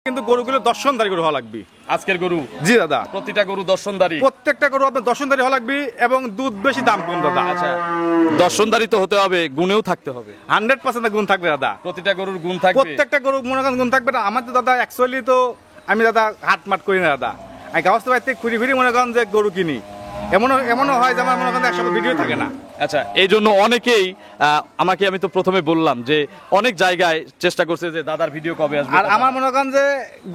কিন্তু গরুগুলো দর্শনদারি গরু হওয়া লাগবে। আজকের গরু জি দাদা, প্রতিটা গরু দর্শনদারি, প্রত্যেকটা গরু আপনার দর্শনদারি হওয়া লাগবে এবং দুধ বেশি, দাম কম দাদা। আচ্ছা, দর্শনদারি তো হতে হবে, গুণেও থাকতে হবে। 100% গুণ থাকবে দাদা, প্রতিটা গরুর গুণ থাকবে, প্রত্যেকটা গরু মনে করেন গুণ থাকবে না। আমার তো দাদা অ্যাকচুয়ালি তো আমি দাদা হাট মাট করি না দাদা, আমি গাছ বাড়িতে ঘুরি ঘুরি মনে করেন যে গরু কিনি। এমনও হয় যে আমার মনে করেন একসাথে ভিডিও থাকে না। আচ্ছা, এই জন্য অনেকেই আমি তো প্রথমে বললাম যে অনেক জায়গায় চেষ্টা করছে যে দাদার ভিডিও কবে আসবে। আর আমার মনে করেন যে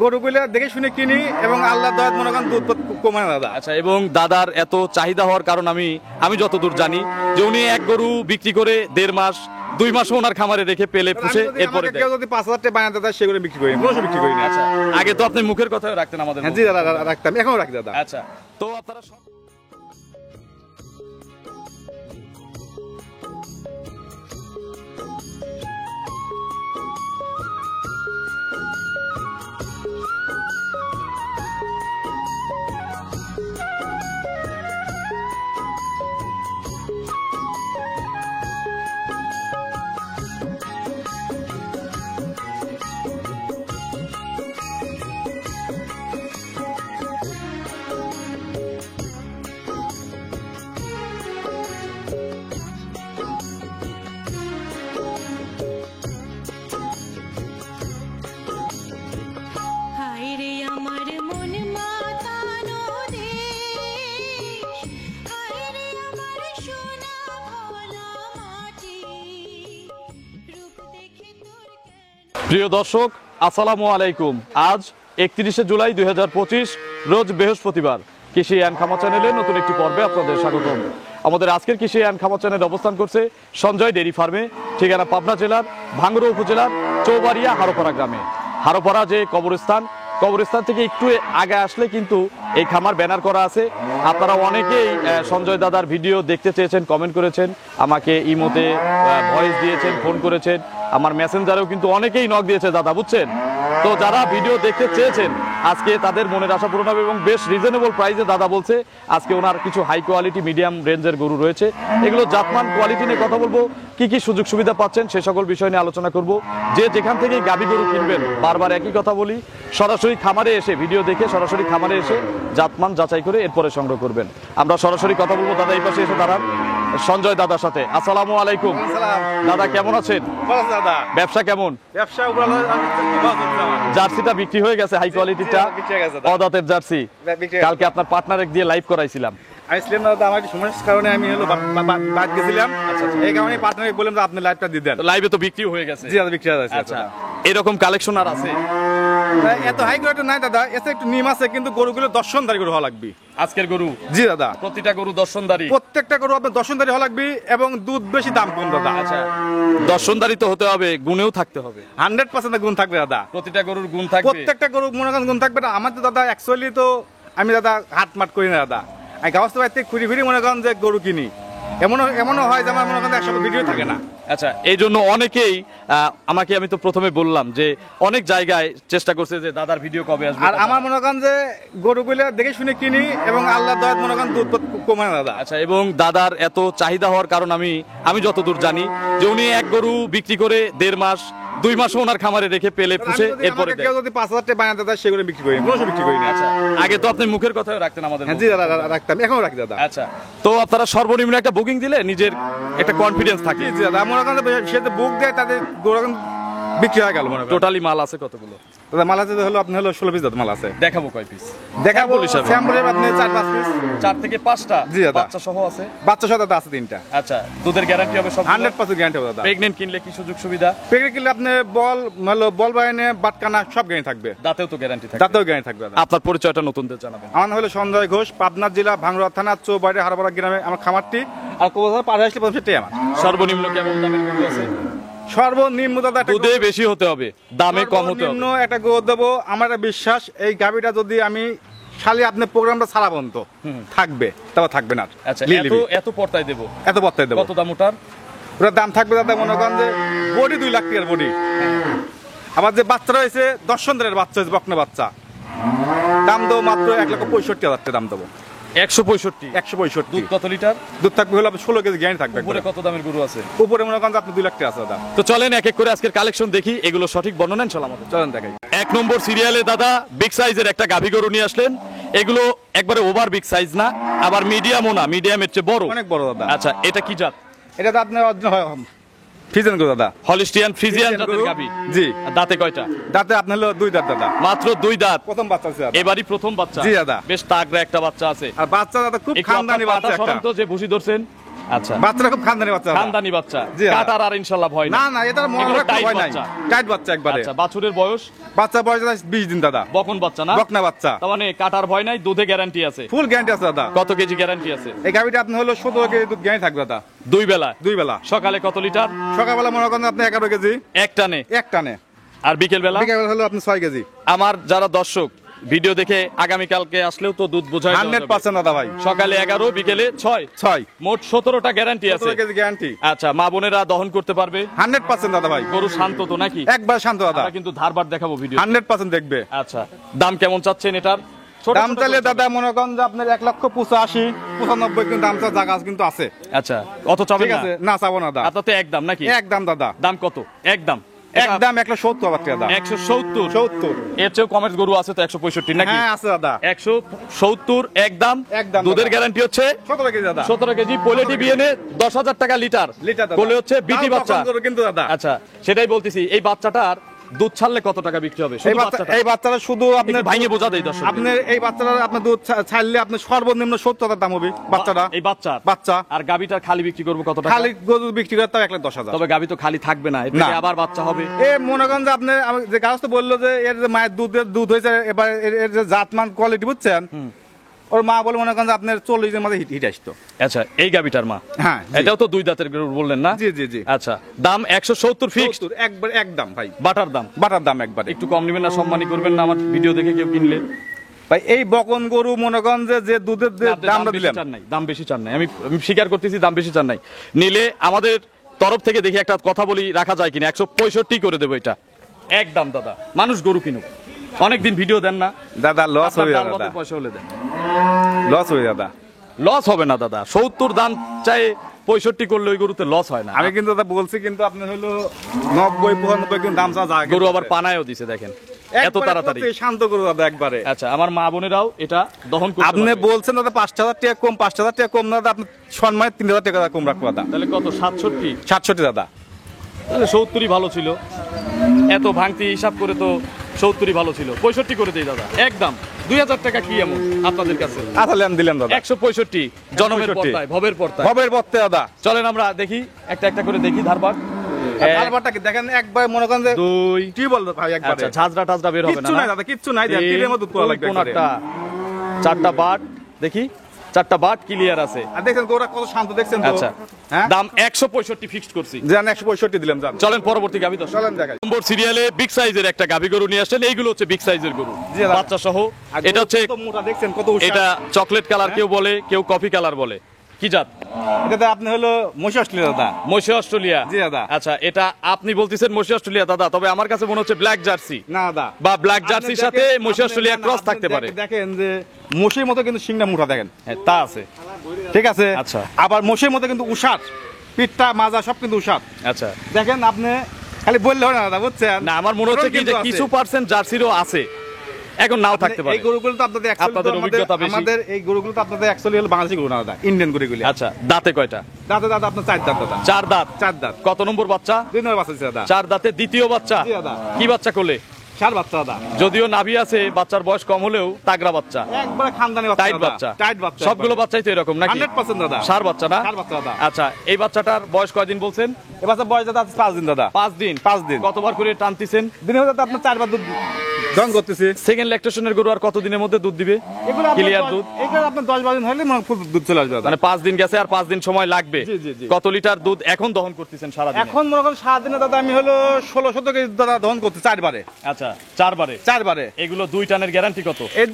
গরুগুলো দেখে শুনে কিনি এবং আল্লাহ দয়াত মনে করেন দুধ কমে না দাদা। আচ্ছা, এবং দাদার এত চাহিদা হওয়ার কারণ আমি যতদূর জানি যে উনি এক গরু বিক্রি করে 1.5 মাস 2 মাসও ওনার খামারে রেখে পেলে পুষে এরপরে কেউ যদি 5,000 টাকা বানাতে দেয় সেগুলো বিক্রি করি, কোনো বিক্রি করি না। আচ্ছা, আগে তো আপনি মুখের কথাও রাখতেন আমাদের। জি দাদা, রাখতাম, এখনো রাখি দাদা। আচ্ছা, তো আপনারা প্রিয় দর্শক, আসসালামু আলাইকুম। আজ 31শে জুলাই 2025 রোজ বৃহস্পতিবার। কৃষি অ্যান্ড খামার চ্যানেলের নতুন একটি পর্বে আপনাদের স্বাগতম। আমাদের আজকের কৃষি অ্যান্ড খামার চ্যানেল অবস্থান করছে সঞ্জয় ডেইরি ফার্মে, ঠিকানা পাবনা জেলার ভাঙ্গুড়া উপজেলার চৌবাড়িয়া হারোপাড়া গ্রামে। হারোপাড়া যে কবরস্থান থেকে একটু আগে আসলে কিন্তু এই খামার ব্যানার করা আছে। আপনারা অনেকেই সঞ্জয় দাদার ভিডিও দেখতে চেয়েছেন, কমেন্ট করেছেন, আমাকে ইমোতে ভয়েস দিয়েছেন, ফোন করেছেন, আমার মেসেঞ্জারেও কিন্তু অনেকেই নক দিয়েছে দাদা, বুঝছেন। তো যারা ভিডিও দেখতে চেয়েছেন আজকে তাদের মনের আশা পূরণ হবে এবং বেশ রিজনেবল প্রাইসে দাদা বলছে আজকে ওনার কিছু হাই কোয়ালিটি মিডিয়াম রেঞ্জের গরু রয়েছে। এগুলো জাতমান কোয়ালিটি নিয়ে কথা বলবো, কি কি সুযোগ সুবিধা পাচ্ছেন সে সকল বিষয় নিয়ে আলোচনা করব। যে যেখান থেকে গাভী গরু কিনবেন, বারবার একই কথা বলি, সরাসরি খামারে এসে ভিডিও দেখে সরাসরি খামারে এসে জাতমান যাচাই করে এরপরে সংগ্রহ করবেন। আমরা সরাসরি কথা বলবো দাদা এই পাশে এসে দাঁড়ান সঞ্জয় দাদার সাথে। আসসালামু আলাইকুম দাদা, কেমন আছেন? দাদা, ব্যবসা কেমন? ব্যবসা জার্সিটা বিক্রি হয়ে গেছে, হাই কোয়ালিটিটা অদাতের জার্সি। কালকে আপনার পার্টনার দিয়ে লাইভ করাইছিলাম। আইছিলাম দাদা, আমার সমস্যার কারণে আমি হলো বাদ গেছিলাম। এই কারণে পার্টনারকে বললাম যে আপনি লাইভটা দিয়ে দেন। লাইভে তো বিক্রি হয়ে গেছে। জি দাদা, বিক্রি হয়ে গেছে। আচ্ছা, এরকম কালেকশন আর আছে? এত হাই কোয়ালিটি নাই দাদা, এতে একটু নিম আছে, কিন্তু গরুগুলো দর্শনদারি গরু হওয়া লাগবে। আজকের গরু? জি দাদা, প্রতিটা গরু দর্শনদারি, প্রত্যেকটা গরু আপনার দর্শনদারি হওয়া লাগবে এবং দুধ বেশি, দাম কম দাদা। আচ্ছা, দর্শনদারি তো হতে হবে, গুণেও থাকতে হবে। 100% গুণ থাকবে দাদা, প্রতিটা গরুর গুণ থাকবে, প্রত্যেকটা গরু মনে করেন গুণ থাকবে না। আমার তো দাদা অ্যাকচুয়ালি তো আমি দাদা হাট মাট করি না দাদা, আমি গাছ বাড়িতে ঘুরি ঘুরি মনে করেন যে গরু কিনি। এমনও হয় যে আমার মনে করেন একসাথে ভিডিও থাকে না। আচ্ছা, এই জন্য অনেকেই আমি তো প্রথমে বললাম যে অনেক জায়গায় চেষ্টা করছে যে দাদার ভিডিও কবে আসবে। আর আমার মনে করেন যে গরুগুলো দেখে শুনে কিনি এবং আল্লাহ দয়াত মনে করেন দুধ কমে না দাদা। আচ্ছা, এবং দাদার এত চাহিদা হওয়ার কারণ আমি যতদূর জানি যে উনি এক গরু বিক্রি করে 1.5 মাস 2 মাসও ওনার খামারে রেখে পেলে পুষে এরপরে কেউ যদি 5,000 টাকা বানাতে দেয় সেগুলো বিক্রি করি, কোনো বিক্রি করি না। আচ্ছা, আগে তো আপনি মুখের কথাও রাখতেন আমাদের। জি দাদা, রাখতাম, এখনো রাখি দাদা। আচ্ছা, তো আপনারা সর্বনিম্ন একটা বুকিং দিলে নিজের একটা কনফিডেন্স থাকে। জি দাদা, মনে করেন সে তো বুক দেয়, তাদের গরু বিক্রি হয়ে গেল। মনে করেন টোটালি মাল আছে কতগুলো? দাদা মাল আছে হলো আপনি হলো 16 পিস দাদা মাল আছে। দেখাবো কয় পিস? দেখাবো স্যাম্পলের আপনি 4-5 পিস। 4 থেকে 5টা? জি দাদা, বাচ্চা সহ আছে? বাচ্চা সহ দাদা আছে 3টা। আচ্ছা, দুধের গ্যারান্টি হবে সব? 100% গ্যারান্টি হবে দাদা। প্রেগন্যান্ট কিনলে কি সুযোগ সুবিধা? প্রেগন্যান্ট কিনলে আপনি বল বাইনে বাটকানা সব গ্যারান্টি থাকবে। দাঁতেও তো গ্যারান্টি থাকবে? দাঁতেও গ্যারান্টি থাকবে দাদা। আপনার পরিচয়টা নতুনদের জানাবেন। আমার নাম হলো সঞ্জয় ঘোষ, পাবনা জেলা ভাঙ্গুড়া থানা চৌবাড়িয়া হারোপাড়া গ্রামে আমার খামারটি। আর কোথাও পার আসলে 65টাই আমার। সর্বনিম্ন কেমন দামের গরু আছে? সর্বনিম্ন দাদা দুধে বেশি হতে হবে, দামে কম হতে হবে। সর্বনিম্ন একটা গরু দেবো, আমার বিশ্বাস এই গাভীটা যদি আমি শালি আপনি প্রোগ্রামটা ছাড়া পর্যন্ত থাকবে, তবে থাকবে না। আচ্ছা, এত পর্তায় দেবো? এত পর্তায় দেবো। কত দাম ওটার? ওটার দাম থাকবে দাদা মনে করেন যে বডি 2 লাখ টাকার বডি। আবার যে বাচ্চা রয়েছে দর্শনদারের বাচ্চা হয়েছে, বকনা বাচ্চা, দাম দেবো মাত্র 1,65,000 টাকা দাম দেবো। 165 165 দুধ কত লিটার? দুধ থাকবে হলো 16 কেজি গ্যারান্টি থাকবে উপরে কত দামের গরু আছে? উপরে মনে করেন যে আপনি 2 লাখ টাকা আছে দাদা। তো চলেন এক এক করে আজকের কালেকশন দেখি, এগুলো সঠিক বর্ণনা ইনশাআল্লাহ আমাদের। চলেন দেখাই। 1 নম্বর সিরিয়ালে দাদা বিগ সাইজের একটা গাভী গরু নিয়ে আসলেন। এগুলো একবারে ওভার বিগ সাইজ না, আবার মিডিয়ামও না, মিডিয়ামের চেয়ে বড়, অনেক বড় দাদা। আচ্ছা এটা কি জাত? এটা তো আপনার ফিজেন গরু দাদা, হলিস্টিয়ান ফ্রিজিয়ান ফ্রিজিয়ান জাতের গরু। গাভী। জি। আর দাঁতে কয়টা? দাঁতে আপনার হলো 2 দাঁত দাদা, মাত্র 2 দাঁত। প্রথম বাচ্চা আছে দাদা। এবারই প্রথম বাচ্চা। জি দাদা। বেশ তাগড়া একটা বাচ্চা আছে। আর বাচ্চা দাদা খুব একটু খানদানি আপনার বাচ্চা পাটা একটা। সরান তো, যে ভুসি ধরছেন। আচ্ছা বাচ্চাটা খুব খানদানি বাচ্চা দাদা। খানদানি বাচ্চা, জি দাদা। কাটার আর ইনশাআল্লাহ ভয় না না। না, এটা মনে এগুলো রাখতে টাইট ভয় নাই, বাচ্চা। টাইট বাচ্চা একবারে। আচ্ছা বাছুরের বয়স? বাচ্চা বয়স দাদা 20 দিন দাদা, বকন বাচ্চা না? বকনা বাচ্চা, তার মানে কাটার ভয় নাই, দুধে গ্যারান্টি আছে। ফুল গ্যারান্টি আছে দাদা। কত কেজি গ্যারান্টি আছে? এই গাভিটা আপনি হলো 17 কেজি দুধ গ্যারান্টি থাকবে দাদা, 2 বেলা। 2 বেলা। সকালে কত লিটার? সকালবেলা মনে করেন আপনি 11 কেজি এক টানে। এক টানে। আর বিকেল বেলা? বিকেল হলো আপনি 6 কেজি। আমার যারা দর্শক ভিডিও দেখে আগামীকালকে আসলেও তো দুধ বোঝায় 100% দাদা ভাই। সকালে 11 বিকেলে 6 6 মোট 17টা গ্যারান্টি আছে। 17 কেজি গ্যারান্টি। আচ্ছা মা বোনেরা দহন করতে পারবে? 100% দাদা ভাই। গরু শান্ত তো নাকি? একবার শান্ত দাদা, আমরা কিন্তু ধারবার দেখাবো ভিডিও। 100% দেখবে। আচ্ছা দাম কেমন চাচ্ছেন এটার? ছোট দাম ছোট চাইলে করে। দাদা মনে করেন যে আপনার 1,85,000 95 কিন্তু দাম চাওয়ার জায়গা কিন্তু আছে। আচ্ছা কত চাবেন? ঠিক আছে, না চাবো না দাদা, আপনার তো একদম নাকি? একদম দাদা। দাম কত? একদম একদম 170 টাকা দাদা। 170। 70। এর চেয়েও কমের গরু আছে তো 165 নাকি? হ্যাঁ আছে দাদা। 170 একদম। একদম দুধের দাদা। গ্যারান্টি হচ্ছে 17 কেজি দাদা। 17 কেজি। পোলেটি বিএনএ 10,000 টাকা লিটার। লিটার দাদা। কোলে হচ্ছে বিটি তাও বাচ্চা। তখন করো কিন্তু দাদা। আচ্ছা সেটাই বলতেছি, এই বাচ্চাটার দুধ ছাড়লে কত টাকা বিক্রি হবে? শুধু বাচ্চাটা। এই বাচ্চাটা শুধু আপনার ভাঙে বোঝা দেই দর্শক। আপনার এই বাচ্চাটা আপনার দুধ ছাড়লে আপনার সর্বনিম্ন 70 টাকা দাম হবে বাচ্চাটা। এই বাচ্চা বাচ্চা। আর গাবিটার খালি বিক্রি করবো কত টাকা? খালি গরু বিক্রি করতে 1,10,000। তবে গাবি তো খালি থাকবে না, এর থেকে আবার বাচ্চা হবে। এ মনে করেন যে আপনি যে গাছ তো বললো যে এর যে মায়ের দুধ হয়েছে, এবার এর যে জাতমান কোয়ালিটি বুঝছেন, ওর মা বলে মনে করেন যে আপনার 40 এর মধ্যে হিট আসতো। আচ্ছা এই গাবিটার মা? হ্যাঁ জি। এটাও তো 2 দাঁতের গরু বললেন না? জি জি জি। আচ্ছা দাম 170 ফিক্সড। 70 একবার একদম ভাই। বাটার দাম? বাটার দাম একবারে। একটু কম নেবেন না? সম্মানী করবেন না আমার ভিডিও দেখে কেউ কিনলে? ভাই এই বকন গরু মনে করেন যে দুধের যে আপনি দামটা বেশি দিলেন, চান নাই, দাম বেশি চান নাই, আমি স্বীকার করতেছি দাম বেশি চান নাই। নিলে আমাদের তরফ থেকে দেখি একটা কথা বলি, রাখা যায় কিনা। 165 করে দেবো এটা একদম দাদা। মানুষ গরু কিনুক, অনেকদিন ভিডিও দেন না দাদা লস আপনার হবে ডাল দাদা, ভাতের পয়সা হলে দেন। লস হবে দাদা। লস হবে না দাদা, 70 দাম চাই 65 করলে ওই গরুতে লস হয় না। আমি কিন্তু দাদা বলছি, কিন্তু আপনার হলো 90-95 কিন্তু দাম চা যায়। গরু আবার পানায়ও দিছে দেখেন এত তাড়াতাড়ি। শান্ত গরু দাদা একবারে। আচ্ছা আমার মা বোনেরাও এটা দহন করতে আপনি পারবে। বলছেন দাদা 5,000 টাকা কম, 5,000 টাকা কম দাদা, আপনি সম্মানে 3,000 টাকা কম রাখবো দাদা। তাহলে কত? 67? 67 দাদা। তাহলে 70ই ভালো ছিল। এত ভাঙতি হিসাব করে তো 70ই ভালো ছিল। 65 করে দেই দাদা একদম। 2,000 টাকা কি এমন আপনাদের কাছে? আসলে আমি দিলাম দাদা 165 জনমের 165 পর্দায়, ভবের পর্দায়। ভবের পথে দাদা। চলেন আমরা দেখি একটা একটা করে দেখি ধারবার। তারপরটা কি দেখেন, একবার মনে করেন যে 2 কি বলতো ভাই একবারে। আচ্ছা ঝাঁঝরা টাজরা বের হবে না? কিচ্ছু নাই দাদা, কিচ্ছু নাই দাদা, তীরের মতো তোলা লাগবে একবারে। 4টা বাট দেখি, 4টা বাট ক্লিয়ার আছে। আর দেখেন গরুটা কত শান্ত, দেখছেন তো? আচ্ছা হ্যাঁ দাম 165 ফিক্সড করছি। জান 165 দিলাম জান। চলেন পরবর্তী গাভী দর্শক। চলেন দেখাই। নম্বর সিরিয়ালে বিগ সাইজের একটা গাভী গরু নিয়ে আসছেন। এইগুলো হচ্ছে বিগ সাইজের গরু, জি দাদা। বাচ্চা সহ। আর এটা হচ্ছে কত মোটা দেখছেন, কত উৎসাহ। এটা চকলেট কালার কেউ বলে, কেউ কফি কালার বলে। কি জাত? এটা আপনি হলো মহিষ অস্ট্রেলিয়া দাদা। মহিষী অস্ট্রেলিয়া? জি দাদা। আচ্ছা এটা আপনি বলতেছেন মহিষী অস্ট্রেলিয়া দাদা, তবে আমার কাছে মনে হচ্ছে ব্ল্যাক জার্সি না দাদা, বা ব্ল্যাক জার্সির আপনি সাথে দেখেন- মহিষী আপনি অস্ট্রেলিয়া না, ক্রস আপনি থাকতে পারে। দেখেন যে মহিষের মতো কিন্তু সিংটা মোটা দেখেন। হ্যাঁ তা আছে। ঠিক আছে। আচ্ছা। আবার মহিষের মতো কিন্তু উষার, পিঠটা মাজা সব কিন্তু উষার। আচ্ছা দেখেন আপনি খালি বললে হয় না দাদা, বুঝছেন? না আমার মনে হচ্ছে কি যে কিন্তু আছে। কিছু পার্সেন্ট জার্সিরও আছে, এখন নাও থাকতে পারে। এই গরুগুলো তো আপনাদের actually আপনাদের তো অভিজ্ঞতা বেশি। আমাদের এই গরুগুলো তো আপনাদের অ্যাকচুয়ালি হলো বাংলাদেশি গরু না দাদা, ইন্ডিয়ান গরুগুলো। আচ্ছা দাঁতে কয়টা? দাদা দাদা আপনার 4 দাঁত দাদা। 4 দাঁত। 4 দাঁত। কত নম্বর বাচ্চা? 2 নম্বর বাচ্চা আছে দাদা। 4 দাঁতে দ্বিতীয় বাচ্চা। জি দাদা। কি বাচ্চা কোলে? 4 বাচ্চা দাদা। যদিও নাভি আছে, বাচ্চার বয়স কম হলেও তাগড়া বাচ্চা, একবারে খানদানি বাচ্চা টাইট দাদা। বাচ্চা। টাইট বাচ্চা। সবগুলো বাচ্চাই তো এরকম নাকি? 100% দাদা। সার বাচ্চা না? সার বাচ্চা দাদা। আচ্ছা এই বাচ্চাটার বয়স কয়দিন বলছেন? এই বাচ্চা বয়স দাদা 5 দিন দাদা। 5 দিন। 5 দিন। কতবার করে টানতেছেন? দিনে দাদা আপনার 4 বার দুধ দহন করতেছি। সেকেন্ড ল্যাকটেশনের গরু আর কত দিনের মধ্যে দুধ দিবে? এগুলো ক্লিয়ার দুধ? এগুলো আপনার 10-12 দিন হলে মনে ফুল দুধ চলে আসবে দাদা। মানে 5 দিন গেছে আর 5 দিন সময় লাগবে। জি, জি, জি। কত লিটার দুধ এখন দহন করতেছেন সারা দিনে? এখন মনে করেন 7 দিনে দাদা আমি হলো 16-17 কেজি দাদা দহন করতে 4 বারে। আচ্ছা চারবারে। চারবারে। এগুলো 2 টানের গ্যারান্টি কত? এই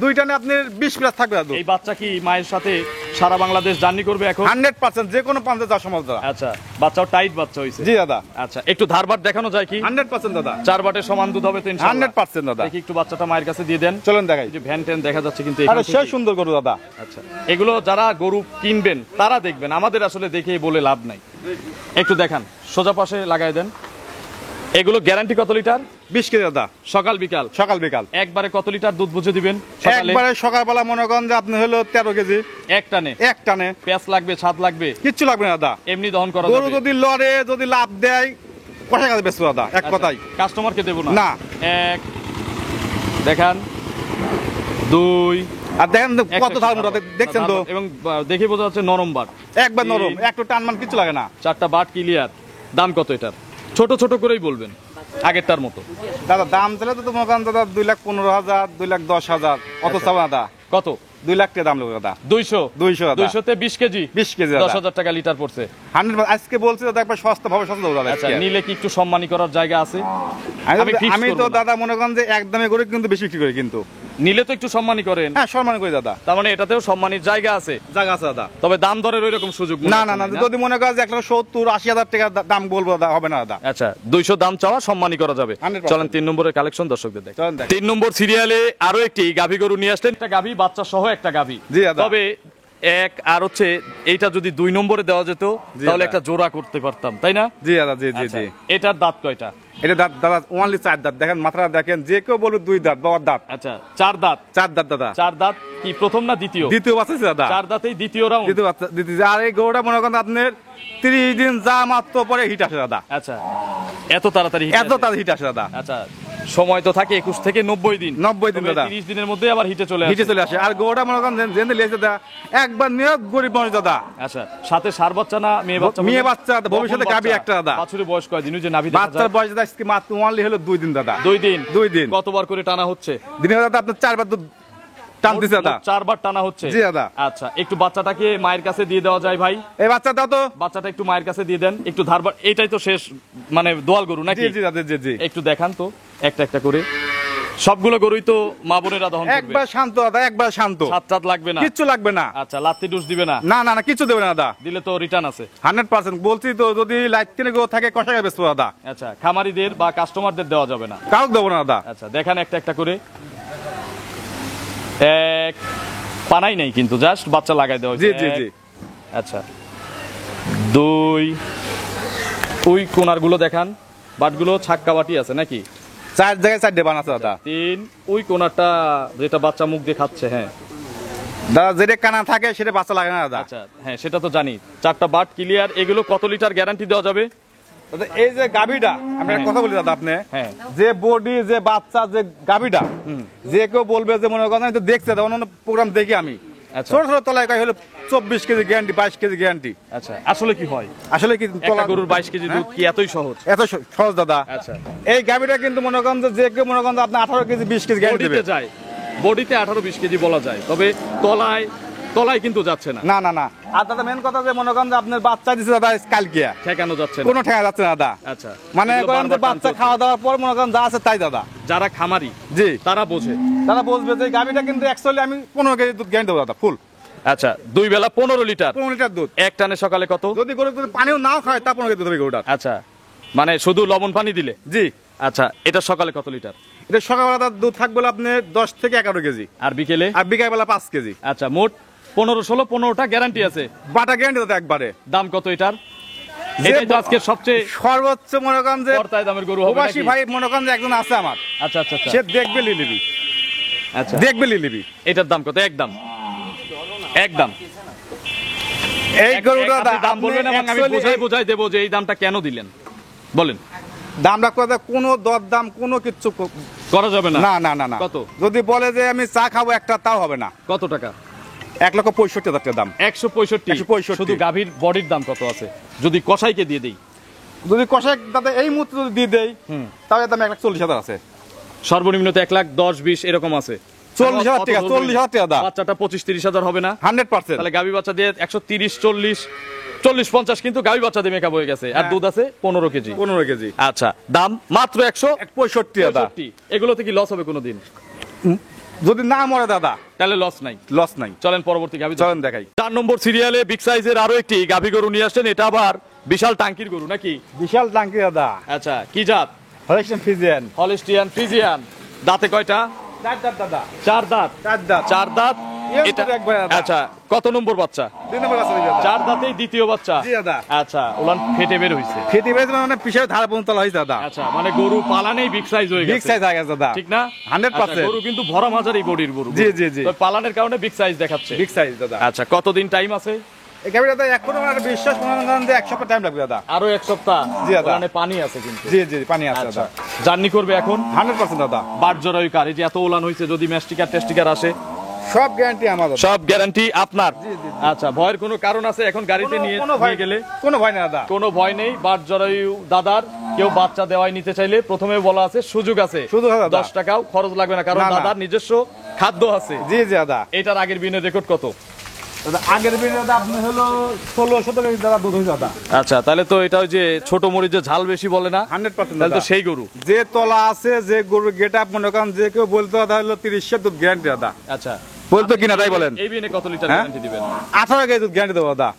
দুই টানে আপনার 20 প্লাস থাকবে দাদু। এই বাচ্চা কি মায়ের সাথে সারা বাংলাদেশ জার্নি করবে এখন? 100% যে কোনো প্রান্তে যাওয়া সম্ভব দাদা। আচ্ছা, বাচ্চাও টাইট বাচ্চা হইছে। জি দাদা। আচ্ছা, একটু ধারবাট দেখানো যায় কি? 100% দাদা। 4 বাটের সমান দুধ হবে তো ইনশাআল্লাহ? 100% দাদা। দেখি একটু বাচ্চাটা মায়ের কাছে দিয়ে দেন। চলুন দেখাই। এই যে ভ্যান ট্যান দেখা যাচ্ছে কিন্তু আরে এখান সে থেকে। সুন্দর গরু দাদা। আচ্ছা, এগুলো যারা গরু কিনবেন তারা দেখবেন, আমাদের আসলে দেখে বলে লাভ নাই। একটু দেখান, সোজা পাশে লাগাই দেন। এগুলো গ্যারান্টি কত লিটার? 20 কেজি দাদা। সকাল বিকাল? সকাল বিকাল। একবারে কত লিটার দুধ বুঝে দিবেন সকালে? একবারে সকালবেলা মনে করেন যে আপনি হলো 13 কেজি এক টানে? এক টানে। পেঁয়াজ লাগবে, ছাদ লাগবে? কিচ্ছু লাগবে না দাদা। এমনি দহন করা গরু যাবে? যদি লড়ে, যদি লাভ দেয়, কষা কাছে বেচবো দাদা, এক কথাই। কাস্টমারকে দেবো না? না। এক দেখান, 2 আর দেখেন তো কত ধার মোটা, দেখছেন তো? এবং দেখে বোঝা যাচ্ছে নরম বাট, একবার নরম, একটু টানমান কিছু লাগে না। 4টা বাট ক্লিয়ার। দাম কত এটার? ছোট ছোট করেই বলবেন, আগেরটার মতো। দাদা দাম চাইলে তো মনে করেন দাদা 2,15,000, 2,10,000 অত চাও না দাদা। কত? 2 লাখ টাকা দাম লাগবে দাদা। 200 দাদা। 200 তে 20 কেজি? 20 কেজি দাদা। 10,000 টাকা লিটার পড়ছে। 100 আজকে বলছি দাদা একবার সস্তা ভাবে সস্তা দাদা। আচ্ছা, নিলে কি একটু সম্মানী করার জায়গা আছে? আমি তো দাদা মনে করেন যে একদমই করে কিন্তু বেশি বিক্রি করি, কিন্তু নিলে তো একটু সম্মানী করেন। হ্যাঁ সম্মান করি দাদা। তার মানে এটাতেও সম্মানীর জায়গা আছে? জায়গা আছে দাদা। তবে দাম দরের ওইরকম সুযোগ না না না, যদি মনে করেন যে 1,70,000-80,000 টাকা দাম বলবো দাদা, হবে না দাদা। আচ্ছা, 200 দাম চাওয়া, সম্মানী করা যাবে। 100%। চলেন 3 নম্বরের কালেকশন দর্শকদের দেখ। চলেন দেখ। 3 নম্বর সিরিয়ালে আরো একটি গাভী গরু নিয়ে আসলেন। একটা গাভী বাচ্চা সহ একটা গাভী। জি দাদা। তবে এক আর হচ্ছে এইটা যদি 2 নম্বরে দেওয়া যেত তাহলে দাদা। একটা জোড়া করতে পারতাম, তাই না? জি দাদা, জি জি আচ্ছা, জি। এটার দাঁত কয়টা? এটা দাঁত দাদা ওনলি 4 দাঁত। দেখেন মাথাটা দেখেন, যে কেউ বলুক 2 দাঁত, বাবার দাঁত। আচ্ছা, 4 দাঁত। 4 দাঁত দাদা। 4 দাঁত কি প্রথম না দ্বিতীয়? দ্বিতীয় বাচ্চা আছে দাদা। 4 দাঁতেই দ্বিতীয় রাউন্ড? দ্বিতীয় বাচ্চা দ্বিতীয়। আর এই গরুটা মনে করেন আপনার 30 দিন যা মাত্র পরে হিট আসে দাদা। আচ্ছা, এত তাড়াতাড়ি hit এত আসে? তাড়াতাড়ি হিট আসে দাদা। আচ্ছা, সময় তো থাকে 21 থেকে 90 দিন। 90 দিন তবে দাদা। 30 দিনের মধ্যে আবার হিটে চলে হিটে আসে। চলে আসে। আর গরুটা মনে করেন জেনে লিয়েছে দাদা, একবার নিয়ে গরিব মানুষ দাদা। আচ্ছা, সাথে সার বাচ্চা না মেয়ে বাচ্চা? মেয়ে বাচ্চা, ভবিষ্যতে বকন গাভী বাচ্চা। একটা দাদা। বাছুরের বয়স কয়দিন? ওই যে নাভি দেখা বাচ্চার যায়। বয়স দাদা আজকে মাত্র ওনলি হলো 2 দিন দাদা। 2 দিন? 2 দিন। কতবার করে টানা হচ্ছে দিনে দাদা আপনার 4 বার দুধ টান দিছে দাদা। 4 বার টানা হচ্ছে? জি দাদা। আচ্ছা, একটু বাচ্চাটাকে মায়ের কাছে দিয়ে দেওয়া যায় ভাই? এই বাচ্চা দাও তো। বাচ্চাটা একটু মায়ের কাছে দিয়ে দেন, একটু ধারবার। এটাই তো শেষ মানে দোয়াল গরু নাকি? জি জি দাদা, জি জি। একটু দেখান তো একটা একটা করে। সবগুলো গরুই তো মা বোনেরা দহন করবে? একবার শান্ত দাদা, একবার শান্ত। ছাদ লাগবে না? কিচ্ছু লাগবে না। আচ্ছা, লাত্তি ডুস দিবে না? না না না, কিচ্ছু দেবে না দাদা। দিলে তো রিটার্ন আছে? 100% বলছি তো, যদি লাইট কিনে গো থাকে কষা বেচবো দাদা। আচ্ছা, খামারিদের বা কাস্টমারদের দেওয়া যাবে না? কাউকে দেবো না দাদা। আচ্ছা, দেখান একটা একটা করে। এক পানাই নেই কিন্তু, জাস্ট বাচ্চা লাগাই দেওয়া জি হয়েছে। জি এক, জি। আচ্ছা, 2 ওই কোনারগুলো দেখান, বাটগুলো ছাক্কা বাটি আছে নাকি? 4 জায়গায় 4 ডে বানাচ্ছে দাদা। 3 ওই কোনারটা যেটা বাচ্চা মুখ দিয়ে খাচ্ছে। হ্যাঁ দাদা, যেটা কানা থাকে সেটা বাচ্চা লাগে না দাদা। আচ্ছা, হ্যাঁ সেটা তো জানি। 4টা বাট ক্লিয়ার। এগুলো কত লিটার গ্যারান্টি দেওয়া যাবে? দাদা এই যে গাভীটা, আমি একটা কথা বলি দাদা, আপনি হ্যাঁ। যে বডি, যে বাচ্চা, যে গাভীটা, যে কেউ বলবে যে মনে করেন, আমি তো দেখছি দাদা, অন্য প্রোগ্রাম দেখি আমি। আচ্ছা। ছোট ছোট তলায় গাই হলো 24 কেজি গ্যারান্টি, 22 কেজি গ্যারান্টি। আচ্ছা, আসলে কি হয়? আসলে কি একটা গরুর 22 কেজি দুধ কি এতই সহজ? এত সহজ দাদা? আচ্ছা, এই গাভীটা কিন্তু মনে করেন যে কেউ মনে করেন আপনি 18 কেজি 20 কেজি গ্যারান্টি বডিতে দেবে। যায়, বডিতে 18-20 কেজি বলা যায়, তবে তলায় কিন্তু যাচ্ছে না। না না না। আর দাদা মেন কথা যে মনে করেন যে আপনার বাচ্চা দিছে দাদা কালকে, ঠেকানো যাচ্ছে না? কোনো ঠেকা যাচ্ছে না দাদা। আচ্ছা, মানে এগুলো করেন যে বারবার বাচ্চা টানতে খাওয়া দাওয়ার পর মনে করেন যা আছে তাই দাদা। হচ্ছে। যারা খামারি জি, তারা বোঝে। তারা বলবে যে গাভীটা কিন্তু অ্যাকচুয়ালি আমি 15 কেজি দুধ গ্যারান্টি দেবো দাদা, ফুল। আচ্ছা, 2 বেলা 15 লিটার, 15 লিটার দুধ। এক টানে সকালে কত? যদি গরু যদি পানিও নাও খায় তা 15 কেজি দুধ হবে গরুটার। আচ্ছা, মানে শুধু লবণ পানি দিলে? জি। আচ্ছা, এটা সকালে কত লিটার? এটা সকালবেলা তার দুধ থাকবে আপনি 10 থেকে 11 কেজি, আর বিকেলে? আর বিকালবেলা 5 কেজি। আচ্ছা, মোট 15-16-15টা গ্যারান্টি আছে। বাটা গ্যারান্টি দাদা একবারে। দাম কত এটার? এটাই তো আজকে সবচেয়ে সর্বোচ্চ মনে করেন যে পর্তায় দামের গরু হবে প্রবাসী নাকি? ভাই মনে করেন যে একজন আছে আমার, আচ্ছা আচ্ছা আচ্ছা। সে দেখবে লিলিবি, আচ্ছা, দেখবে লিলিবি। এটার দাম কত? একদম একদম এই গরুটা আপনি দাম বলবেন এবং আমি বোঝাই দেবো যে এই দামটা কেন দিলেন, বলেন। দাম রাখতে কোনো দর দাম কোনো কিচ্ছু করা যাবে না? না না না না। কত? যদি বলে যে আমি চা খাবো একটা, তাও হবে না। কত টাকা? 1,65,000 টাকা দাম। 165। 165 শুধু গাভীর বডির দাম কত আছে যদি কসাইকে দিয়ে দেই? যদি কষাই দাদা এই মুহূর্তে যদি দিয়ে দেই, তাহলে দাম 1,40,000 আছে। সর্বনিম্ন তো 1,10,20 এরকম আছে। 40,000 টাকা, 40,000 টাকা দাম। বাচ্চাটা 25-30 হাজার হবে না? 100%। তাহলে গাভী বাচ্চা দিয়ে 130-40 40-50 কিন্তু গাভী বাচ্চা দিয়ে মেকআপ হয়ে গেছে, আর দুধ আছে 15 কেজি। 15 কেজি। আচ্ছা, দাম মাত্র 165 দাদা। 165। এগুলোতে কি লস হবে কোনোদিন? যদি না মরে দাদা তাহলে লস নাই। লস নাই। চলেন পরবর্তী গাভী চলেন দেখাই। 4 নম্বর সিরিয়ালে বিগ সাইজের আরো একটি গাভী গরু নিয়ে আসছেন। এটা আবার বিশাল টাঙ্কির গরু নাকি? বিশাল টাঙ্কি দাদা। আচ্ছা, কি জাত? Holstein Friesian. Holstein Friesian. দাঁতে কয়টা? 4 দাঁত দাদা। 4 দাঁত। 4 দাঁত। 4 দাঁত। এর এটা উপরে একবার দাদা। আচ্ছা, কত নম্বর বাচ্চা? 2 নম্বর আছে দাদা। 4 দাঁতেই দ্বিতীয় বাচ্চা। জি দাদা। আচ্ছা, উলান ফেটে বের হইছে। খেতে বেশ মানে পিছের ধার পর্যন্ত তোলা হয়েছে দাদা। আচ্ছা, মানে গরু পালানেই বিগ সাইজ হয়ে গেছে। বিগ সাইজ হয়ে গেছে দাদা। ঠিক না? 100%। আচ্ছা, গরু কিন্তু ভরা মাঝারি বডির গরু। জি, জি, জি। তো পালানের কারণে বিগ সাইজ দেখাচ্ছে। বিগ সাইজ দাদা। আচ্ছা, কতদিন টাইম আছে? এই গাড়িটা দাদা এখনো মানে বিশ্বাস মনে করেন যে 1 সপ্তাহ টাইম লাগবে দাদা। আরো 1 সপ্তাহ। জি দাদা। মানে পানি আছে কিন্তু। জি জি পানি আছে আচ্ছা, দাদা। জার্নি করবে এখন 100% দাদা। বাট জরায়ু কার, এই যে এত উলান হইছে, যদি ম্যাস্টিকার টেস্টিকার আসে সব গ্যারান্টি আমার দাদা। সব গ্যারান্টি আপনার। জি, জি, জি। আচ্ছা, ভয়ের কোনো কারণ আছে এখন গাড়িতে নিয়ে গেলে? কোনো ভয় নেই দাদা। কোনো ভয় নেই। বাট জরায়ু দাদার কেউ বাচ্চা দেওয়াই নিতে চাইলে প্রথমে বলা আছে সুযোগ আছে। সুযোগ আছে দাদা। 10 টাকাও খরচ লাগবে না, কারণ না, না। দাদার নিজস্ব খাদ্য আছে। জি জি দাদা। এটার আগের বিনের রেকর্ড কত? দাদা আগের দিন দাদা আপনি হলো 1600 কেজি দাদা দুধ হয়েছে দাদা। আচ্ছা, তাহলে তো এটা ওই যে ছোট মরিচে ঝাল বেশি বলে না? 100% তাহলে তো দাদা। সেই গরু। যে তলা আছে যে গরুর গেট আপ মনে করেন যে কেউ বলতো দাদা হলো 30 দুধ গ্যারান্টি দাদা। আচ্ছা, বলতো কিনা তাই বলেন। এই বিনে কত লিটার হ্যাঁ? গ্যারান্টি দিবেন? 18 কেজি দুধ গ্যারান্টি দেবো দাদা।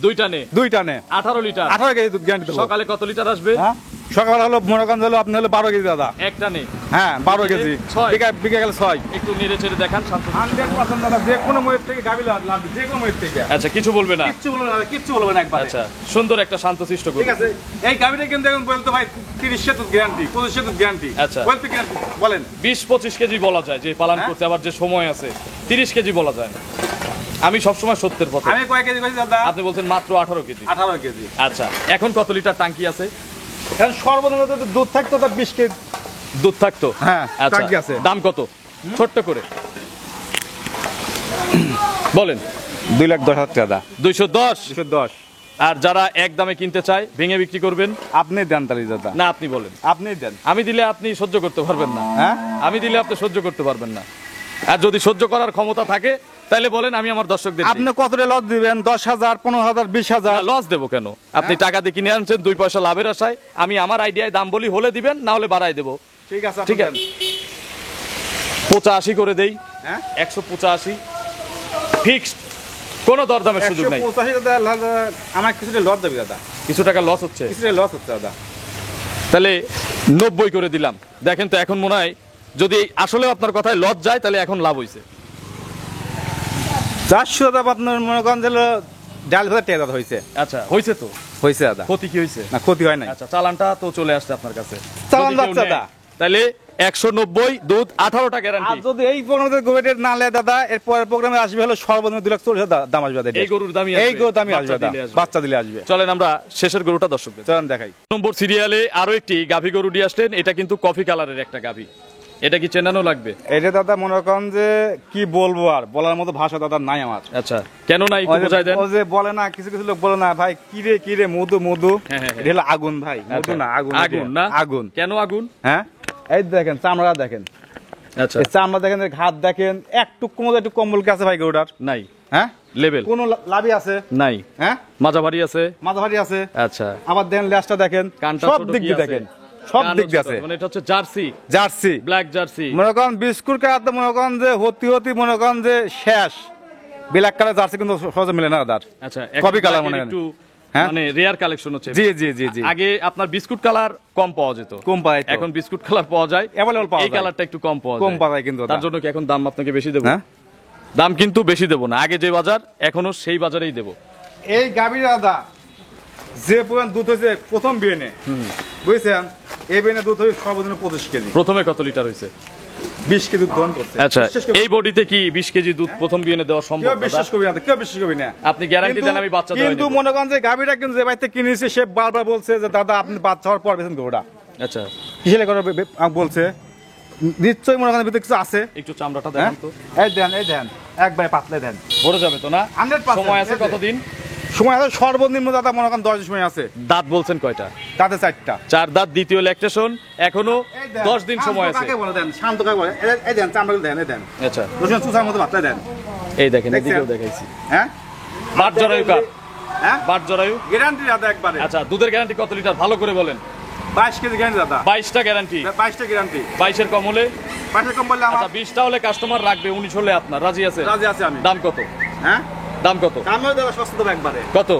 দুইটা নে দুইটা নে 18 লিটার। 18 কেজি দুধ গ্যারান্টি দেবো। সকালে কত লিটার আসবে? হ্যাঁ সকাল হলো মনে করেন হলো আপনি হলো 12 কেজি দাদা। একটা নে। হ্যাঁ 12 কেজি। 6 বিঘা গেলে 6। একটু নেড়ে চেড়ে দেখান শান্ত। 100% দাদা যে কোনো ময়ের থেকে গাবি লাগবে যে কোনো ময়ের থেকে। আচ্ছা, কিছু বলবে না? কিচ্ছু বলবে না দাদা, কিচ্ছু বলবে না একবার। আচ্ছা, সুন্দর একটা শান্তশিষ্ট গরু। ঠিক আছে। এই গাবিটা কিন্তু এখন বলতো ভাই 30 দুধ গ্যারান্টি 25 দুধ গ্যারান্টি। আচ্ছা। বলতে কিনা বলেন। 20-25 কেজি বলা যায় যে পালন হ্যাঁ? করতে, আবার যে সময় আছে 30 কেজি বলা যায়। আমি সবসময় সত্যের পথে। আমি কয় কেজি কইছি দাদা? আপনি বলছেন মাত্র 18 কেজি। 18 কেজি। আচ্ছা, এখন কত লিটার টাঙ্কি আছে? এখন সর্বনিম্ন যদি দুধ থাকতো তো 20 কেজি দুধ থাকতো? হ্যাঁ, আচ্ছা, টাঙ্কি আছে। দাম কত ছোট্ট করে বলেন? 2,10,000 টাকা। 210। 210। আর যারা এক দামে কিনতে চায় ভেঙে বিক্রি করবেন? আপনি দেন তালি দাদা। না, আপনি বলেন। আপনি দেন। আমি দিলে আপনি সহ্য করতে পারবেন না। হ্যাঁ আমি দিলে আপনি সহ্য করতে পারবেন না। আর যদি সহ্য করার ক্ষমতা থাকে তাহলে বলেন, আমি আমার দর্শকদের দিই। আপনি কতটা লস দিবেন? 10,000 15,000 20,000? লস দেবো কেন? আপনি টাকা দিয়ে কিনে আনছেন 2 পয়সা লাভের আশায়। আমি আমার আইডিয়ায় দাম বলি, হলে দিবেন, না হলে বাড়াই দেবো। ঠিক আছে ঠিক আছে, 85 করে দেই। হ্যাঁ 185 ফিক্সড, কোনো দরদামের সুযোগ নাই। 185 দাদা আমার কিছুটা লস দেবে দাদা। কিছু টাকা লস হচ্ছে, কিছুটা লস হচ্ছে দাদা। তাহলে 90 করে দিলাম। দেখেন তো এখন মনে হয় যদি আসলে আপনার কথায় লস যায় তাহলে এখন লাভ হইছে। 400 দাদা আপনার মনে করেন যে 1,500 টাকা দাদা হয়েছে। আচ্ছা, হইছে তো? হয়েছে দাদা। ক্ষতি কি হইছে? না ক্ষতি হয় নাই। আচ্ছা, চালানটা তো চলে আসছে আপনার কাছে। চালান যদি কেউ যাচ্ছে নেয়, দাদা। তাহলে 190 দুধ 18টা আর গ্যারান্টি। যদি এই প্রোগ্রামে গোবেটের না লে দাদা, এর পরের প্রোগ্রামে আসবে হলো সর্বনিম্ন 2,40,000 দাম আসবে দাদা। এই গরুর দামই এই গরুর দামই বাচ্চা আসবে দাদা। দিলে আসবে। বাচ্চা দিলে আসবে। চলেন আমরা শেষের গরুটা দর্শকদের চলেন দেখাই। নম্বর সিরিয়ালে আরো একটি গাভী গরু নিয়ে আসলেন। এটা কিন্তু কফি কালারের একটা গাভী। এটা কি চেনানো লাগবে? এটা দাদা মনে করেন যে কি বলবো, আর বলার মতো ভাষা দাদা নাই আমার। আচ্ছা, কেন না একটু বোঝাই দেন। ও যে বলে না, কিছু কিছু লোক বলে না ভাই কিরে মধু মধু। হ্যাঁ, হ্যাঁ, হ্যাঁ। এটা হলো আগুন ভাই, মধু না আগুন। আগুন না? আগুন। কেন আগুন? হ্যাঁ এই দেখেন চামড়া দেখেন। আচ্ছা, এই চামড়া দেখেন, ঘাত দেখেন, একটু কোমর একটু কম্বল কি আছে ভাই গরুটার? নাই হ্যাঁ লেভেল কোন লাভি আছে? নাই। হ্যাঁ মাঝাবাড়ি আছে? মাঝাভারি আছে। আচ্ছা, আবার দেখেন লেজটা দেখেন, কানটা সব ছোট দিক কি দিয়ে আছে? দেখেন, সব কানও দিক দিয়ে ছোট, আছে। মানে এটা হচ্ছে জার্সি, জার্সি ব্ল্যাক জার্সি। মনে করেন বিস্কুট কালার মনে করেন যে হতি মনে করেন যে শেষ। ব্ল্যাক কালার জার্সি কিন্তু সহজে মিলে না দাদা। আচ্ছা, কপি কালার black মনে এর হয়। একটু হ্যাঁ? মানে রেয়ার কালেকশন হচ্ছে। জি জি জি জি। আগে আপনার বিস্কুট কালার কম পাওয়া যেত, কম পায় তো। এখন বিস্কুট কালার পাওয়া যায়, Available পাওয়া এই যায়। কালারটা একটু কম পাওয়া কম যায়। পাওয়া যায় কিন্তু তার দাদা। জন্য কি এখন দাম আপনাকে বেশি দেবো? হ্যাঁ? দাম কিন্তু বেশি দেবো না, আগে যে বাজার এখনো সেই বাজারেই দেবো। এই গাভীর দাদা যে পরিমাণ দুধ হয়েছে প্রথম বিয়েনে, বুঝছেন, এই বিয়েনে দুধ হয়েছে সর্বনিম্ন 25 কেজি। প্রথমে কত লিটার হয়েছে? 20 কেজি দুধ দহন করছে। আচ্ছা, বিশ্বাস করবেন? এই বডিতে কি 20 কেজি দুধ প্রথম বিয়েনে দেওয়া সম্ভব? কেউ বিশ্বাস করবি না, কেউ বিশ্বাস করবি না। আপনি গ্যারান্টি দেন আমি বাচ্চা দেওয়া কিন্তু নিব। মনে করেন যে গাভীটা কিন্তু যে বাড়িতে কিনেছে সে বারবার বলছে যে দাদা আপনি বাচ্চা হওয়ার পর বেছেন গরুটা। আচ্ছা, কিসের করে বলছে? নিশ্চয়ই মনে করেন ভিতরে কিছু আছে। একটু চামড়াটা হ্যাঁ দেখেন তো। এই দেন একবারে পাতলে দেন। ভরে যাবে তো না? 100% সময় আছে এই যে। কতদিন? সময় আছে সর্বনিম্ন দাদা মনে করেন 10 দিন সময় আছে। দাঁত বলছেন কয়টা? তাতে 4টা। 4 দাঁত, দ্বিতীয় ল্যাকটেশন, এখনো 10 দিন সময় আছে। কাকে বলে দেন? শান্ত কাকে বলে? এই দেন চামড়া দেন, এই দেন। আচ্ছা, রসুন চুষার মতো পাতলে দেন। এই দেখেন, দেখছেন? এদিকেও দেখাইছি। হ্যাঁ বাট জরায়ু কার? হ্যাঁ বাট জরায়ু গ্যারান্টি দাদা একবারে। আচ্ছা, দুধের গ্যারান্টি কত লিটার ভালো করে বলেন? 22 কেজি গ্যারান্টি দাদা। 22টা গ্যারান্টি। 22টা গ্যারান্টি। 22-এর কম হলে? 22 কম বললে আমার আচ্ছা, 20টা হলে কাস্টমার রাখবে, 19 হলে আপনার রাজি আছে? রাজি আছে আমি। দাম কত? হ্যাঁ দাম কত? দামও দাদা সস্তা দেবো একবারে। কত?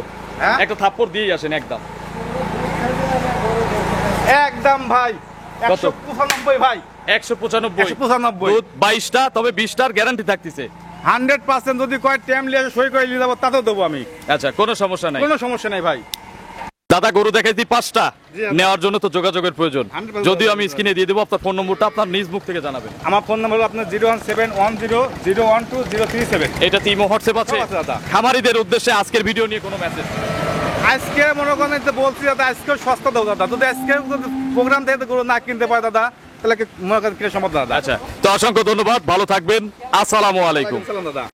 হ্যাঁ? একটা থাপ্পড় দিয়ে আসেন একদম। একদম ভাই কত? 195 ভাই। 195। 195 দুধ 22টা, তবে 20টার গ্যারান্টি থাকতেছে। 100% যদি কয় টাইমলি এসে সই করে নিয়ে যাবো তাতেও দেবো আমি, আচ্ছা, কোনো সমস্যা নাই। কোনো সমস্যা নাই ভাই। দাদা গরু দেখাইছি 5টা, জি, আচ্ছা। নেওয়ার জন্য তো যোগাযোগের প্রয়োজন। 100% যদিও আমি স্ক্রিনে দিয়ে দেবো, আপনার ফোন নম্বরটা আপনার নিজ মুখ থেকে জানাবেন। আমার ফোন নাম্বার হলো আপনার 01710012037। এটা ইমো হোয়াটসঅ্যাপ আছে? সব আছে দাদা। খামারিদের উদ্দেশ্যে আজকের ভিডিও নিয়ে কোনো মেসেজ? আজকে মনে করেন যে বলছি দাদা, আজকেও সস্তা দেবো দাদা। যদি আজকে প্রোগ্রাম থেকে গরু না কিনতে পারে দাদা, তাহলে মনে করেন কিনে সম্ভব না দাদা। আচ্ছা, তো অসংখ্য ধন্যবাদ, ভালো থাকবেন, আসসালামু আলাইকুম। সালাম দাদা।